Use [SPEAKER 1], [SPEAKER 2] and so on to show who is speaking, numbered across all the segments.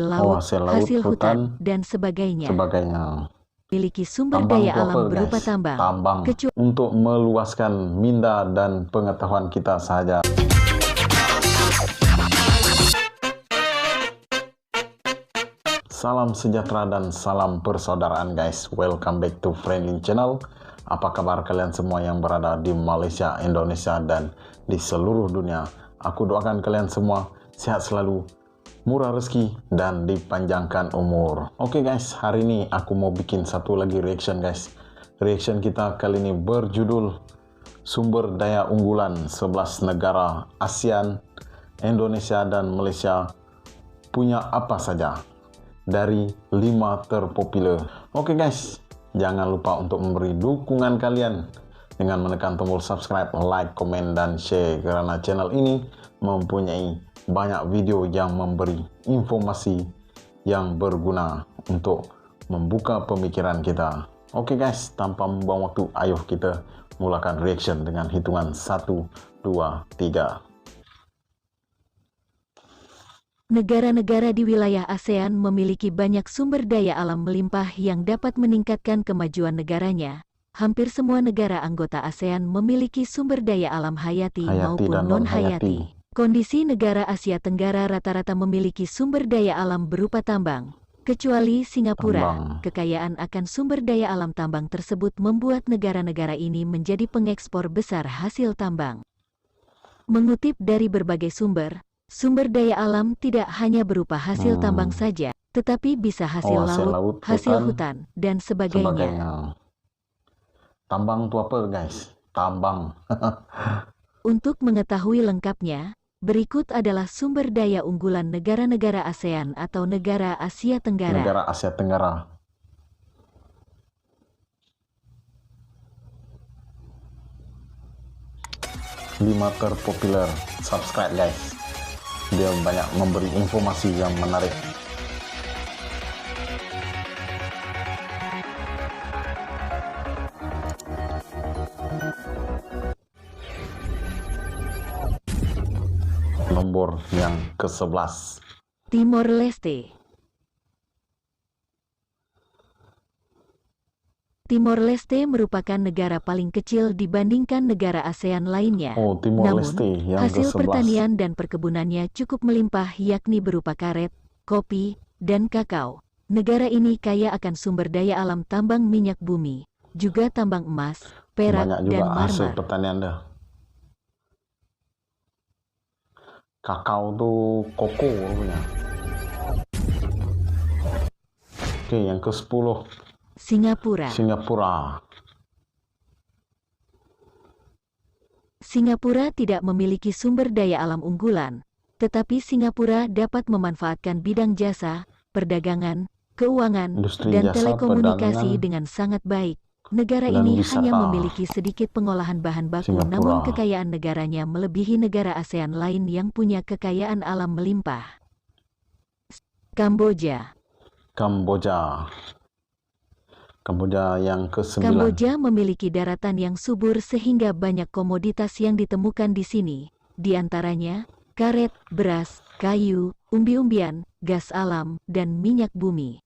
[SPEAKER 1] laut, hasil hutan, dan sebagainya. Miliki sumber daya alam berupa tambang,
[SPEAKER 2] untuk meluaskan minda dan pengetahuan kita saja. Salam sejahtera dan salam persaudaraan guys. Welcome back to Friendly Channel. Apa kabar kalian semua yang berada di Malaysia, Indonesia, dan di seluruh dunia? Aku doakan kalian semua sehat selalu, murah rezeki, dan dipanjangkan umur. Oke guys, hari ini aku mau bikin satu lagi reaction guys. Reaction kita kali ini berjudul Sumber Daya Unggulan 11 Negara ASEAN, Indonesia, dan Malaysia punya apa saja dari 5 terpopuler. Oke guys, jangan lupa untuk memberi dukungan kalian dengan menekan tombol subscribe, like, komen, dan share, karena channel ini mempunyai banyak video yang memberi informasi yang berguna untuk membuka pemikiran kita. Oke guys, tanpa membuang waktu, ayo kita mulakan reaction dengan hitungan 1, 2, 3.
[SPEAKER 1] Negara-negara di wilayah ASEAN memiliki banyak sumber daya alam melimpah yang dapat meningkatkan kemajuan negaranya. Hampir semua negara anggota ASEAN memiliki sumber daya alam hayati maupun non-hayati. Kondisi negara Asia Tenggara rata-rata memiliki sumber daya alam berupa tambang. Kecuali Singapura, kekayaan akan sumber daya alam tambang tersebut membuat negara-negara ini menjadi pengekspor besar hasil tambang. Mengutip dari berbagai sumber, sumber daya alam tidak hanya berupa hasil tambang saja, tetapi bisa hasil laut, hasil hutan, dan sebagainya.
[SPEAKER 2] Tambang itu apa guys? Tambang.
[SPEAKER 1] Untuk mengetahui lengkapnya, berikut adalah sumber daya unggulan negara-negara ASEAN atau negara Asia Tenggara.
[SPEAKER 2] Negara Asia Tenggara. Lima terpopuler. Subscribe guys. Dia banyak memberi informasi yang menarik. Nomor yang ke-11.
[SPEAKER 1] Timor Leste. Timor Leste merupakan negara paling kecil dibandingkan negara ASEAN lainnya.
[SPEAKER 2] Timor Leste yang
[SPEAKER 1] hasil
[SPEAKER 2] ke-11.
[SPEAKER 1] pertanian dan perkebunannya cukup melimpah, yakni berupa karet, kopi, dan kakao. Negara ini kaya akan sumber daya alam tambang minyak bumi, juga tambang emas, perak,
[SPEAKER 2] banyak juga
[SPEAKER 1] dan
[SPEAKER 2] hasil
[SPEAKER 1] marmer.
[SPEAKER 2] pertanian dah. Kakao tuh koko punya. Oke, yang ke-10.
[SPEAKER 1] Singapura. Singapura tidak memiliki sumber daya alam unggulan, tetapi Singapura dapat memanfaatkan bidang jasa, perdagangan, keuangan, dan telekomunikasi dengan sangat baik. Negara ini hanya memiliki sedikit pengolahan bahan baku, namun kekayaan negaranya melebihi negara ASEAN lain yang punya kekayaan alam melimpah. Kamboja yang ke-9. Kamboja memiliki daratan yang subur sehingga banyak komoditas yang ditemukan di sini, di antaranya karet, beras, kayu, umbi-umbian, gas alam, dan minyak bumi.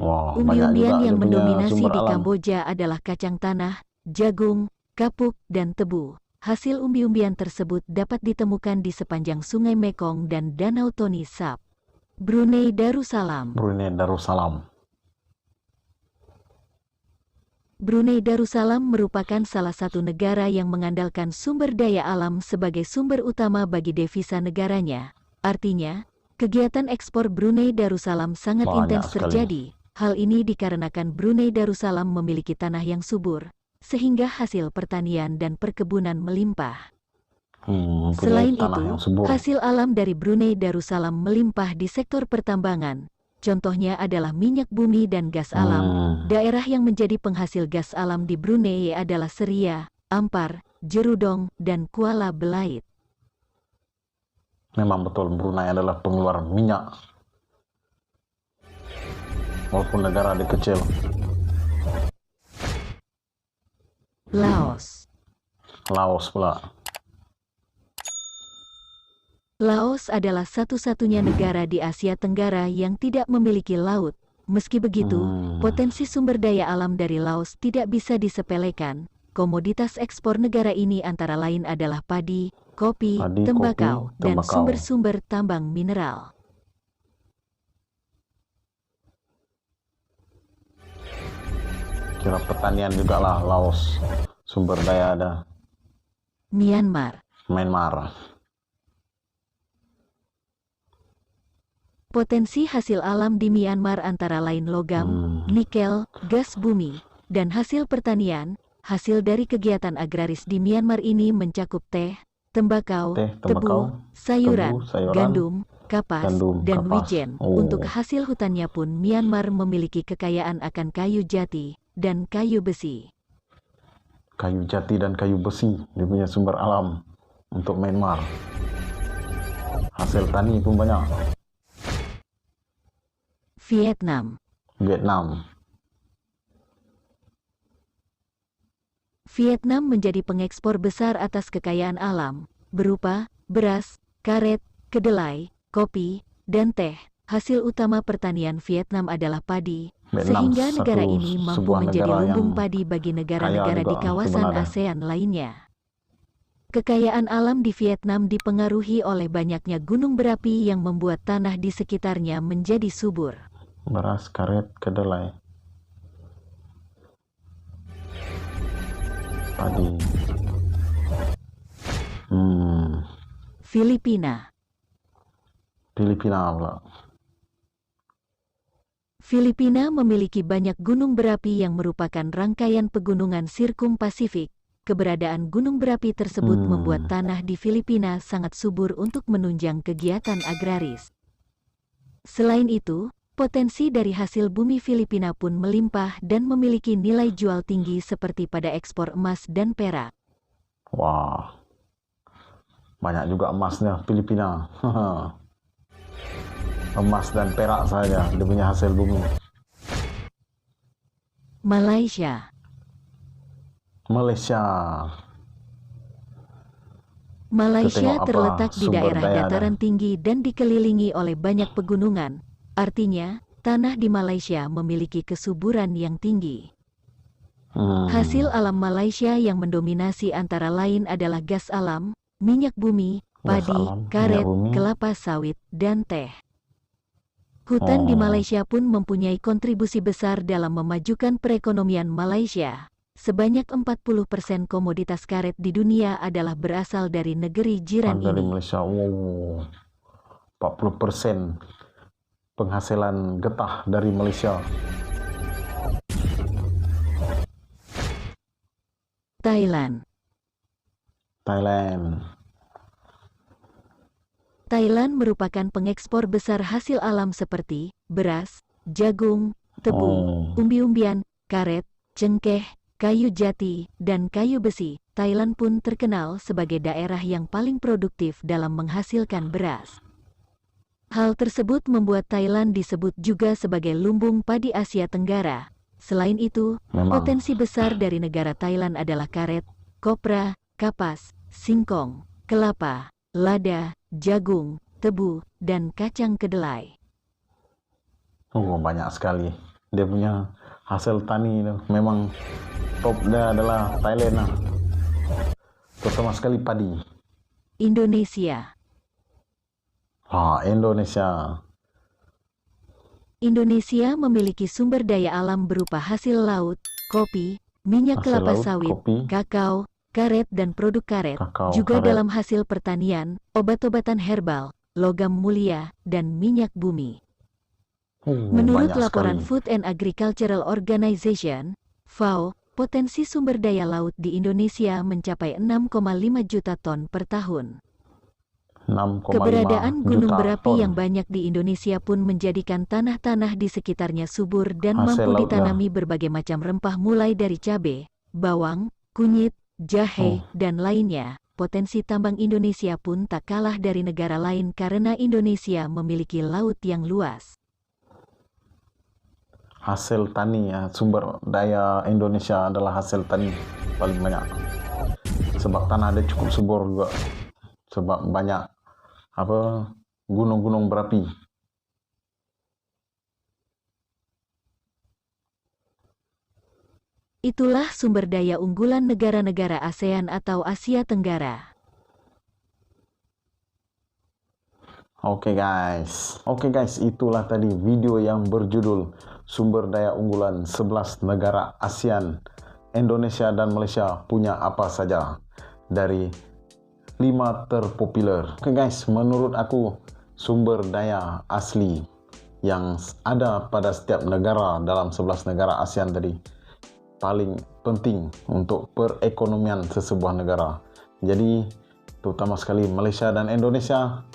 [SPEAKER 1] Umbi-umbian yang mendominasi di Kamboja adalah kacang tanah, jagung, kapuk, dan tebu. Hasil umbi-umbian tersebut dapat ditemukan di sepanjang Sungai Mekong dan Danau Toni Sap. Brunei Darussalam. Brunei Darussalam merupakan salah satu negara yang mengandalkan sumber daya alam sebagai sumber utama bagi devisa negaranya. Artinya, kegiatan ekspor Brunei Darussalam sangat intens terjadi. Hal ini dikarenakan Brunei Darussalam memiliki tanah yang subur, sehingga hasil pertanian dan perkebunan melimpah. Selain itu, hasil alam dari Brunei Darussalam melimpah di sektor pertambangan. Contohnya adalah minyak bumi dan gas alam. Daerah yang menjadi penghasil gas alam di Brunei adalah Seria, Ampar, Jerudong, dan Kuala Belait.
[SPEAKER 2] Memang betul Brunei adalah pengeluar minyak. Walaupun negara kecil.
[SPEAKER 1] Laos
[SPEAKER 2] pula.
[SPEAKER 1] Laos adalah satu-satunya negara di Asia Tenggara yang tidak memiliki laut. Meski begitu, potensi sumber daya alam dari Laos tidak bisa disepelekan. Komoditas ekspor negara ini antara lain adalah padi, kopi, tembakau, dan sumber-sumber tambang mineral.
[SPEAKER 2] Kira pertanian juga lah Laos, sumber daya ada.
[SPEAKER 1] Myanmar. Potensi hasil alam di Myanmar antara lain logam, nikel, gas bumi, dan hasil pertanian. Hasil dari kegiatan agraris di Myanmar ini mencakup teh, tembakau, tebu, sayuran, gandum, kapas, dan wijen. Untuk hasil hutannya pun Myanmar memiliki kekayaan akan kayu jati dan kayu besi.
[SPEAKER 2] Kayu jati dan kayu besi, dia punya sumber alam untuk Myanmar. Hasil tani pun banyak.
[SPEAKER 1] Vietnam menjadi pengekspor besar atas kekayaan alam, berupa beras, karet, kedelai, kopi, dan teh. Hasil utama pertanian Vietnam adalah padi, sehingga negara ini mampu menjadi lumbung padi bagi negara-negara di kawasan ASEAN lainnya. Kekayaan alam di Vietnam dipengaruhi oleh banyaknya gunung berapi yang membuat tanah di sekitarnya menjadi subur.
[SPEAKER 2] Beras, karet, kedelai, padi.
[SPEAKER 1] Filipina
[SPEAKER 2] pula.
[SPEAKER 1] Filipina memiliki banyak gunung berapi yang merupakan rangkaian pegunungan Sirkum Pasifik. Keberadaan gunung berapi tersebut membuat tanah di Filipina sangat subur untuk menunjang kegiatan agraris. Selain itu, potensi dari hasil bumi Filipina pun melimpah dan memiliki nilai jual tinggi seperti pada ekspor emas dan perak.
[SPEAKER 2] Wah, banyak juga emasnya Filipina. Emas dan perak saja dia punya hasil bumi.
[SPEAKER 1] Malaysia terletak di daerah dataran tinggi dan dikelilingi oleh banyak pegunungan. Artinya, tanah di Malaysia memiliki kesuburan yang tinggi. Hasil alam Malaysia yang mendominasi antara lain adalah gas alam, minyak bumi, padi, karet, kelapa sawit, dan teh. Hutan di Malaysia pun mempunyai kontribusi besar dalam memajukan perekonomian Malaysia. Sebanyak 40% komoditas karet di dunia adalah berasal dari negeri jiran ini.
[SPEAKER 2] Dari Malaysia, 40% penghasilan getah dari Malaysia.
[SPEAKER 1] Thailand merupakan pengekspor besar hasil alam seperti beras, jagung, tebu, umbi-umbian, karet, cengkeh, kayu jati, dan kayu besi. Thailand pun terkenal sebagai daerah yang paling produktif dalam menghasilkan beras. Hal tersebut membuat Thailand disebut juga sebagai lumbung padi Asia Tenggara. Selain itu, potensi besar dari negara Thailand adalah karet, kopra, kapas, singkong, kelapa, lada, jagung, tebu, dan kacang kedelai.
[SPEAKER 2] Banyak sekali. Dia punya hasil tani itu. Memang top dia adalah Thailand. Terutama sekali padi.
[SPEAKER 1] Indonesia memiliki sumber daya alam berupa hasil laut, kopi, minyak kelapa sawit, kakao, karet dan produk karet, juga dalam hasil pertanian, obat-obatan herbal, logam mulia, dan minyak bumi. Menurut laporan Food and Agricultural Organization, FAO, potensi sumber daya laut di Indonesia mencapai 6,5 juta ton per tahun. Keberadaan gunung berapi yang banyak di Indonesia pun menjadikan tanah-tanah di sekitarnya subur dan mampu ditanami berbagai macam rempah mulai dari cabai, bawang, kunyit, jahe, dan lainnya. Potensi tambang Indonesia pun tak kalah dari negara lain karena Indonesia memiliki laut yang luas.
[SPEAKER 2] Hasil tani ya, sumber daya Indonesia adalah hasil tani paling banyak. Sebab tanah ada cukup subur juga. Sebab banyak gunung-gunung berapi.
[SPEAKER 1] Itulah sumber daya unggulan negara-negara ASEAN atau Asia Tenggara.
[SPEAKER 2] Oke guys, itulah tadi video yang berjudul sumber daya unggulan 11 negara ASEAN. Indonesia dan Malaysia punya apa saja dari 5 terpopuler. Oke guys, menurut aku sumber daya asli yang ada pada setiap negara dalam 11 negara ASEAN tadi paling penting untuk perekonomian sesebuah negara. Jadi terutama sekali Malaysia dan Indonesia,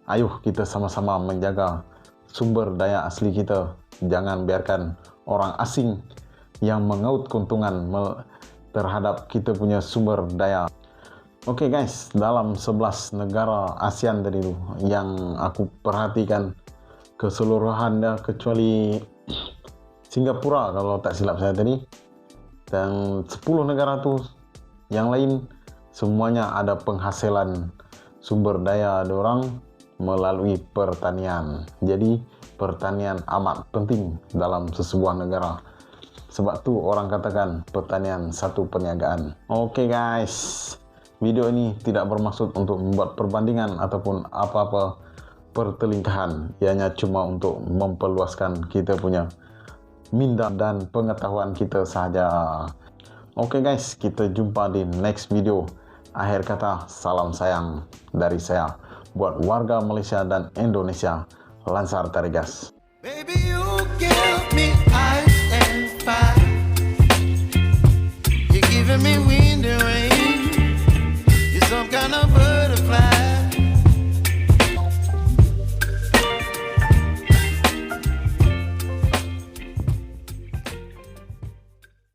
[SPEAKER 2] ayo kita sama-sama menjaga sumber daya asli kita. Jangan biarkan orang asing yang mengaut keuntungan terhadap kita punya sumber daya. Oke guys, dalam 11 negara ASEAN tadi tu yang aku perhatikan keseluruhannya kecuali Singapura kalau tak silap saya tadi, dan 10 negara tu yang lain semuanya ada penghasilan sumber daya orang melalui pertanian. Jadi pertanian amat penting dalam sesebuah negara. Sebab tu orang katakan pertanian satu perniagaan. Oke guys, video ini tidak bermaksud untuk membuat perbandingan ataupun apa-apa pertelingkahan. Ianya cuma untuk memperluaskan kita punya minda dan pengetahuan kita sahaja. Oke guys, kita jumpa di next video. Akhir kata, salam sayang dari saya buat warga Malaysia dan Indonesia. Lancar tarigas.
[SPEAKER 3] Baby, you give me ice and fire. You're giving me wind and rain. You're some kind of butterfly.